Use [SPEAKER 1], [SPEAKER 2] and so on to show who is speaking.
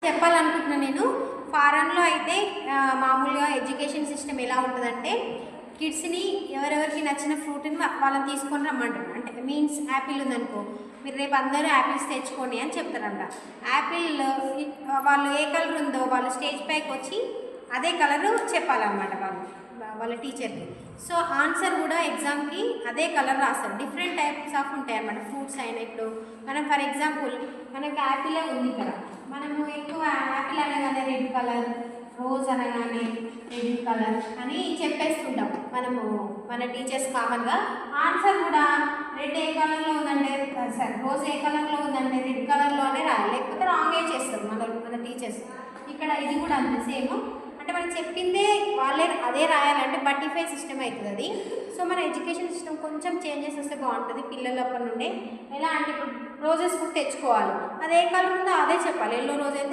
[SPEAKER 1] చెప్పాలనుకుంటున్నా నేను. ఫారెన్‌లో అయితే మామూలుగా ఎడ్యుకేషన్ సిస్టమ్ ఎలా ఉంటదంటే, కిడ్స్‌ని ఎవరెవరికి నచ్చిన ఫ్రూట్‌ని వాళ్ళని తీసుకొని రమ్మంటారు. అంటే మీన్స్ యాపిల్ ఉందనుకో, మీరు రేపు అందరూ యాపిల్స్ తెచ్చుకోండి అని చెప్తారంట. యాపిల్ వాళ్ళు ఏ కలర్ ఉందో వాళ్ళు స్టేజ్ పైకొచ్చి అదే కలరు చెప్పాలన్నమాట వాళ్ళ టీచర్‌కి. సో, ఆన్సర్ కూడా ఎగ్జామ్‌కి అదే కలర్ రాస్తారు. డిఫరెంట్ టైప్స్ ఆఫ్ ఉంటాయన్నమాట. ఫ్రూట్స్ అయినా ఇప్పుడు మనం ఫర్ ఎగ్జాంపుల్ మనకు యాపిలే ఉంది ఇక్కడ. మనము ఎక్కువ యాపిల్ అనగానే రెడ్ కలర్, రోజ్ అనగానే రెడ్ కలర్ అని చెప్పేస్తుంటాం మనము మన టీచర్స్ కామన్గా. ఆన్సర్ కూడా రెడ్ ఏ కలర్లో ఉందంటే సరే రోజ్ ఏ కలర్లో ఉందంటే రెడ్ కలర్లోనే రాయాలి, లేకపోతే రాంగే చేస్తారు మన టీచర్స్. ఇక్కడ ఇది కూడా అంతే సేమ్. అంటే మనం చెప్పిందే వాళ్ళే అదే రాయాలంటే బట్టిఫై సిస్టమ్ అవుతుంది అది. సో మన ఎడ్యుకేషన్ సిస్టమ్ కొంచెం చేంజెస్ వస్తే బాగుంటుంది పిల్లలప్పటి నుండే. ఎలా అంటే ఇప్పుడు రోజెస్ కూడా తెచ్చుకోవాలి, అదే కలర్ ఉందో అదే చెప్పాలి. ఎల్లో రోజు అయితే